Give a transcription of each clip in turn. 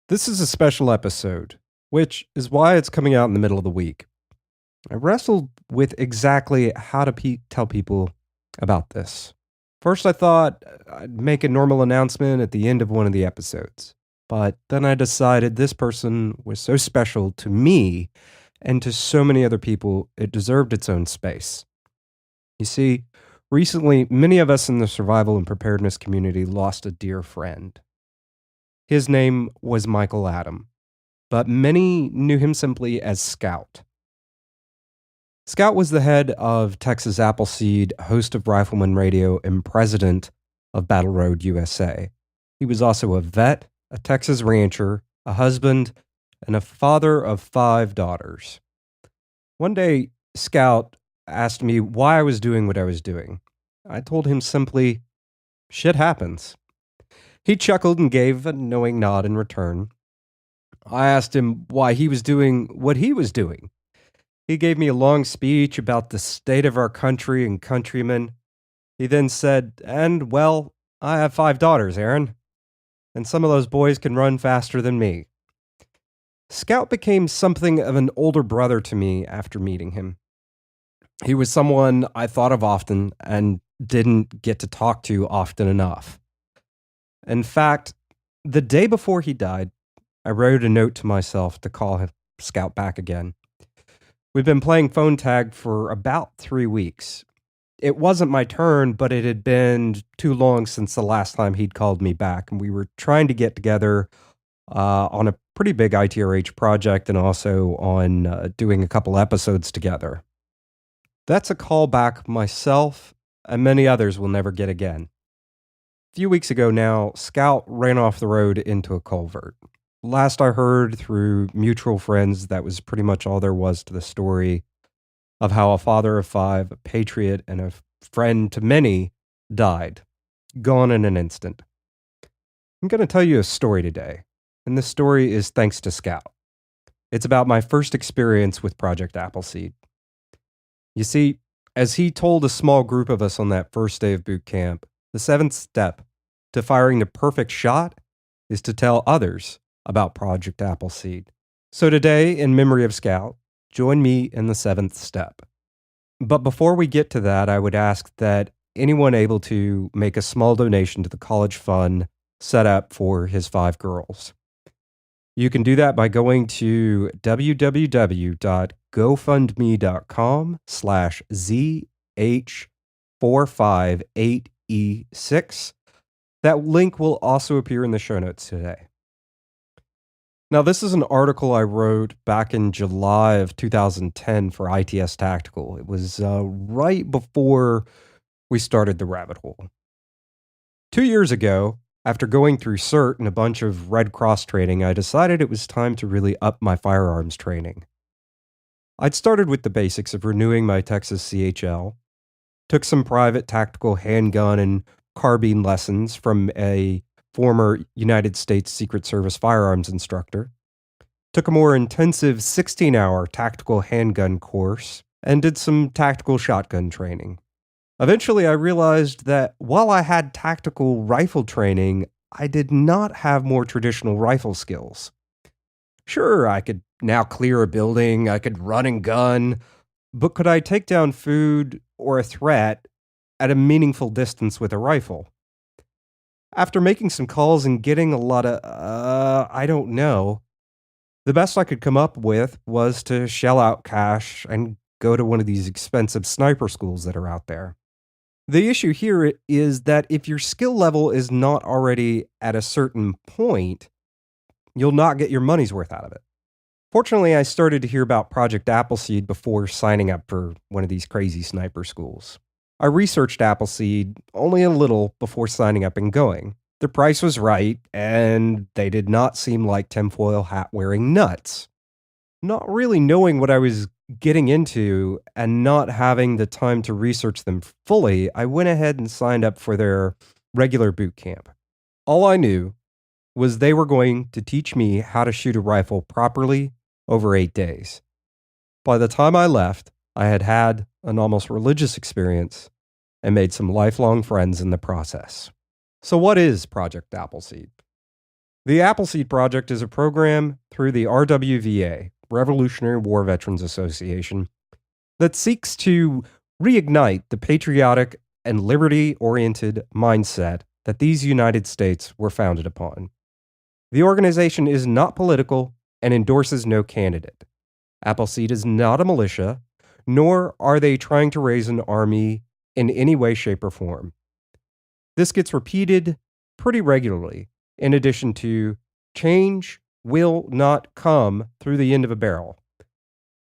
This is a special episode, which is why it's coming out in the middle of the week. I wrestled with exactly how to tell people about this. First, I thought I'd make a normal announcement at the end of one of the episodes, but then I decided this person was so special to me and to so many other people, it deserved its own space. You see, recently, many of us in the survival and preparedness community lost a dear friend. His name was Michael Adam, but many knew him simply as Scout. Scout was the head of Texas Appleseed, host of Rifleman Radio, and president of Battle Road USA. He was also a vet, a Texas rancher, a husband, and a father of 5 daughters. One day, Scout asked me why I was doing what I was doing. I told him simply, shit happens. He chuckled and gave a knowing nod in return. I asked him why he was doing what he was doing. He gave me a long speech about the state of our country and countrymen. He then said, and, well, I have 5 daughters, Aaron, and some of those boys can run faster than me. Scout became something of an older brother to me after meeting him. He was someone I thought of often and didn't get to talk to often enough. In fact, the day before he died, I wrote a note to myself to call Scout back again. We'd been playing phone tag for about 3 weeks. It wasn't my turn, but it had been too long since the last time he'd called me back, and we were trying to get together on a pretty big ITRH project and also on doing a couple episodes together. That's a callback myself and many others will never get again. A few weeks ago now, Scout ran off the road into a culvert. Last I heard through mutual friends, that was pretty much all there was to the story of how a father of 5, a patriot, and a friend to many died, gone in an instant. I'm going to tell you a story today, and this story is thanks to Scout. It's about my first experience with Project Appleseed. You see, as he told a small group of us on that first day of boot camp, the 7th step to firing the perfect shot is to tell others about Project Appleseed. So today, in memory of Scout, join me in the 7th step. But before we get to that, I would ask that anyone able to make a small donation to the college fund set up for his 5 girls. You can do that by going to www.gofundme.com/ZH458E6. That link will also appear in the show notes today. Now, this is an article I wrote back in July of 2010 for ITS Tactical. It was right before we started the rabbit hole. 2 years ago, after going through CERT and a bunch of Red Cross training, I decided it was time to really up my firearms training. I'd started with the basics of renewing my Texas CHL, took some private tactical handgun and carbine lessons from a former United States Secret Service firearms instructor, took a more intensive 16-hour tactical handgun course, and did some tactical shotgun training. Eventually, I realized that while I had tactical rifle training, I did not have more traditional rifle skills. Sure, I could now clear a building, I could run and gun, but could I take down food or a threat at a meaningful distance with a rifle? After making some calls and getting a lot of, I don't know, the best I could come up with was to shell out cash and go to one of these expensive sniper schools that are out there. The issue here is that if your skill level is not already at a certain point, you'll not get your money's worth out of it. Fortunately, I started to hear about Project Appleseed before signing up for one of these crazy sniper schools. I researched Appleseed only a little before signing up and going. The price was right, and they did not seem like tinfoil hat-wearing nuts. Not really knowing what I was getting into and not having the time to research them fully, I went ahead and signed up for their regular boot camp. All I knew was they were going to teach me how to shoot a rifle properly over 8 days. By the time I left, I had had an almost religious experience and made some lifelong friends in the process. So what is Project Appleseed? The Appleseed Project is a program through the RWVA, Revolutionary War Veterans Association, that seeks to reignite the patriotic and liberty-oriented mindset that these United States were founded upon. The organization is not political and endorses no candidate. Appleseed is not a militia, nor are they trying to raise an army in any way, shape, or form. This gets repeated pretty regularly, in addition to change will not come through the end of a barrel.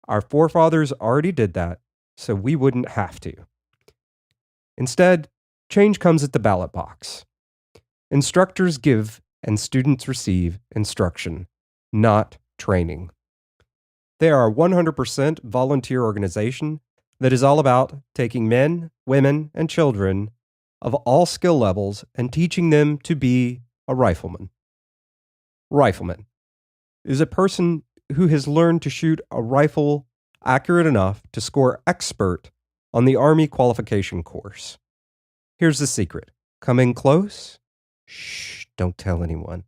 Our forefathers already did that, so we wouldn't have to. Instead, change comes at the ballot box. Instructors give and students receive instruction, not training. They are a 100% volunteer organization that is all about taking men, women, and children of all skill levels and teaching them to be a rifleman. Rifleman is a person who has learned to shoot a rifle accurate enough to score expert on the Army qualification course. Here's the secret. Come in close? Shh, don't tell anyone.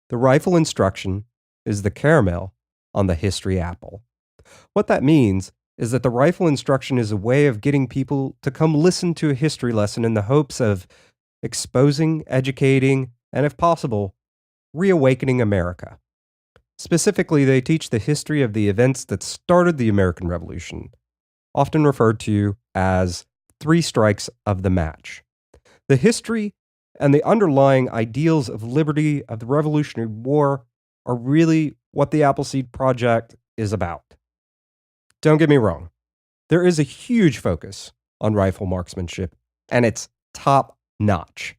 The rifle instruction is the caramel on the history apple. What that means is that the rifle instruction is a way of getting people to come listen to a history lesson in the hopes of exposing, educating, and if possible, reawakening America. Specifically, they teach the history of the events that started the American Revolution, often referred to as 3 strikes of the match. The history and the underlying ideals of liberty of the Revolutionary War are really what the Appleseed Project is about. Don't get me wrong, there is a huge focus on rifle marksmanship, and it's top-notch.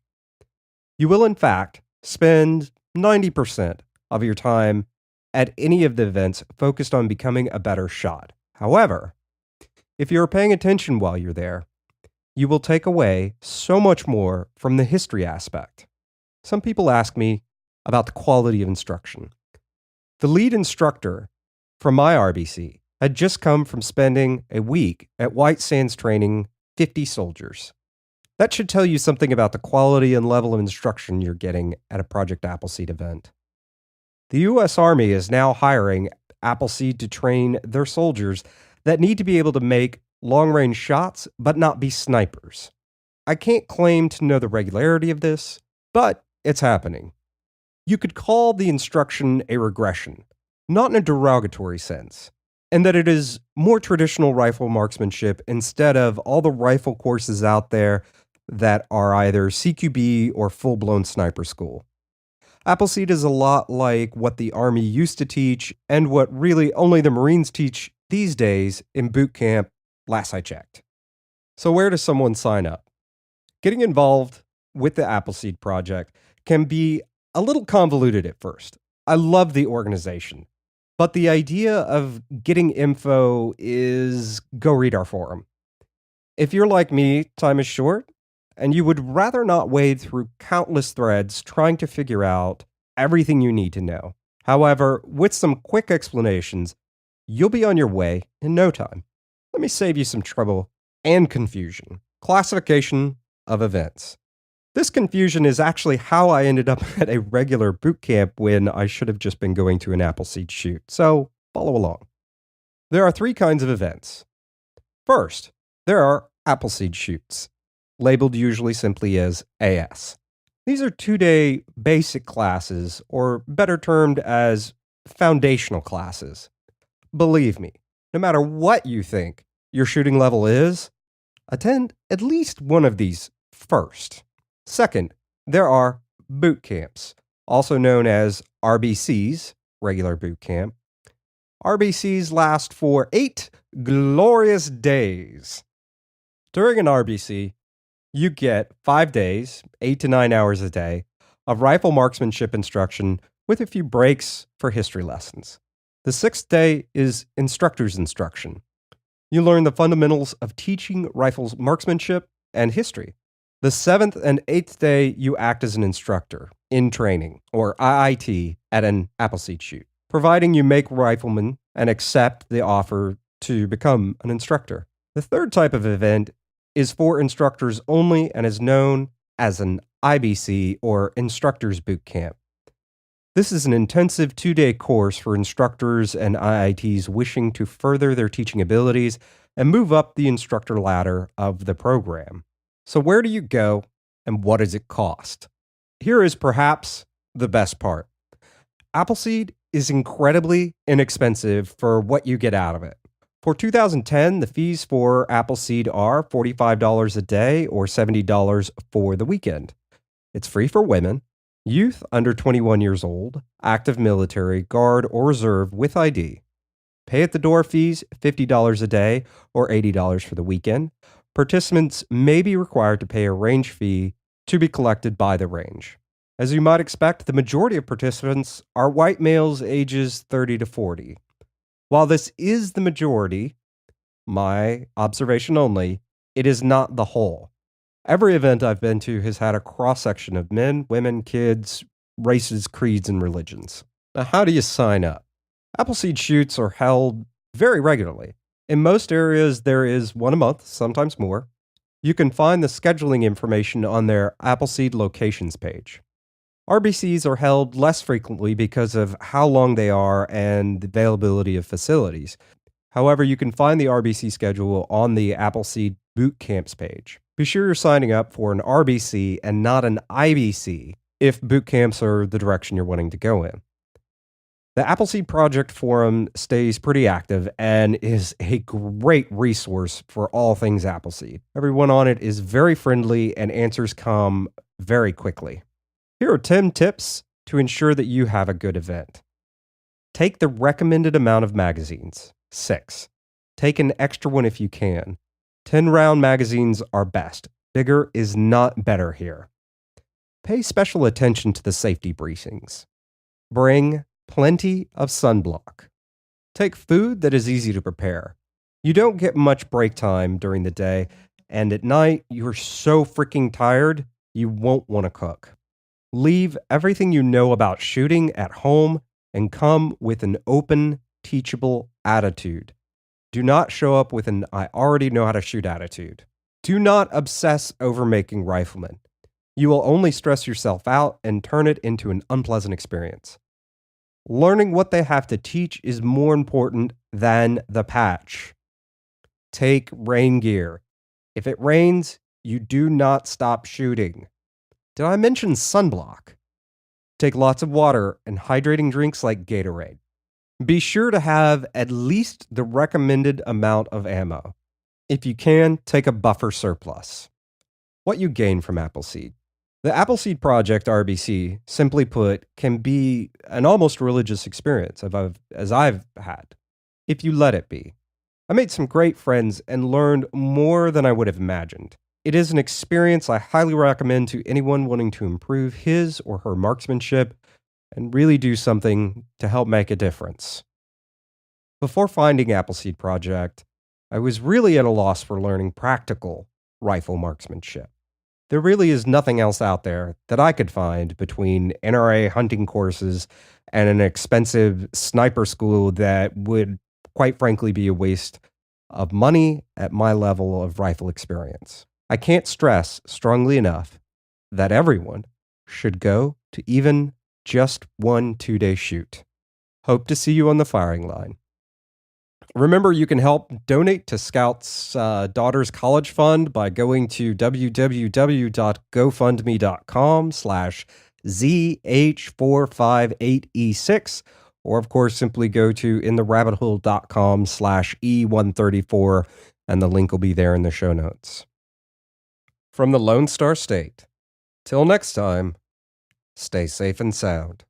You will, in fact, spend 90% of your time at any of the events focused on becoming a better shot. However, if you're paying attention while you're there, you will take away so much more from the history aspect. Some people ask me about the quality of instruction. The lead instructor from my RBC had just come from spending a week at White Sands training 50 soldiers. That should tell you something about the quality and level of instruction you're getting at a Project Appleseed event. The U.S. Army is now hiring Appleseed to train their soldiers that need to be able to make long-range shots, but not be snipers. I can't claim to know the regularity of this, but it's happening. You could call the instruction a regression, not in a derogatory sense, and that it is more traditional rifle marksmanship instead of all the rifle courses out there that are either CQB or full-blown sniper school. Appleseed is a lot like what the Army used to teach and what really only the Marines teach these days in boot camp, last I checked. So where does someone sign up? Getting involved with the Appleseed Project can be a little convoluted at first. I love the organization, but the idea of getting info is go read our forum. If you're like me, time is short, and you would rather not wade through countless threads trying to figure out everything you need to know. However, with some quick explanations, you'll be on your way in no time. Let me save you some trouble and confusion. Classification of events. This confusion is actually how I ended up at a regular boot camp when I should have just been going to an Appleseed shoot, so follow along. There are 3 kinds of events. First, there are Appleseed shoots, labeled usually simply as AS. These are 2-day basic classes, or better termed as foundational classes. Believe me, no matter what you think your shooting level is, attend at least one of these first. Second, there are boot camps, also known as RBCs, regular boot camp. RBCs last for 8 glorious days. During an RBC, you get 5 days, 8 to 9 hours a day, of rifle marksmanship instruction with a few breaks for history lessons. The 6th day is instructor's instruction. You learn the fundamentals of teaching rifles marksmanship and history. The 7th and 8th day, you act as an instructor in training, or IIT, at an Appleseed shoot, providing you make riflemen and accept the offer to become an instructor. The 3rd type of event is for instructors only and is known as an IBC, or Instructors Boot Camp. This is an intensive 2-day course for instructors and IITs wishing to further their teaching abilities and move up the instructor ladder of the program. So where do you go and what does it cost? Here is perhaps the best part. Appleseed is incredibly inexpensive for what you get out of it. For 2010, the fees for Appleseed are $45 a day or $70 for the weekend. It's free for women, youth under 21 years old, active military, guard, or reserve with ID. Pay at the door fees $50 a day or $80 for the weekend. Participants may be required to pay a range fee to be collected by the range. As you might expect, the majority of participants are white males ages 30 to 40. While this is the majority, my observation only, it is not the whole. Every event I've been to has had a cross-section of men, women, kids, races, creeds, and religions. Now, how do you sign up? Appleseed shoots are held very regularly. In most areas, there is one a month, sometimes more. You can find the scheduling information on their Appleseed locations page. RBCs are held less frequently because of how long they are and the availability of facilities. However, you can find the RBC schedule on the Appleseed Boot Camps page. Be sure you're signing up for an RBC and not an IBC if boot camps are the direction you're wanting to go in. The Appleseed Project Forum stays pretty active and is a great resource for all things Appleseed. Everyone on it is very friendly and answers come very quickly. Here are 10 tips to ensure that you have a good event. Take the recommended amount of magazines, 6. Take an extra one if you can. 10-round magazines are best. Bigger is not better here. Pay special attention to the safety briefings. Bring plenty of sunblock. Take food that is easy to prepare. You don't get much break time during the day, and at night, you're so freaking tired, you won't want to cook. Leave everything you know about shooting at home and come with an open, teachable attitude. Do not show up with an I already know how to shoot attitude. Do not obsess over making Rifleman. You will only stress yourself out and turn it into an unpleasant experience. Learning what they have to teach is more important than the patch. Take rain gear. If it rains, you do not stop shooting. Did I mention sunblock? Take lots of water and hydrating drinks like Gatorade. Be sure to have at least the recommended amount of ammo. If you can, take a buffer surplus. What you gain from Appleseed. The Appleseed Project, RBC, simply put, can be an almost religious experience as I've had, if you let it be. I made some great friends and learned more than I would have imagined. It is an experience I highly recommend to anyone wanting to improve his or her marksmanship and really do something to help make a difference. Before finding Appleseed Project, I was really at a loss for learning practical rifle marksmanship. There really is nothing else out there that I could find between NRA hunting courses and an expensive sniper school that would, quite frankly, be a waste of money at my level of rifle experience. I can't stress strongly enough that everyone should go to even just one 2-day shoot. Hope to see you on the firing line. Remember, you can help donate to Scout's Daughter's College Fund by going to www.gofundme.com/ZH458E6, or of course, simply go to intherabbithole.com/E134, and the link will be there in the show notes. From the Lone Star State, till next time, stay safe and sound.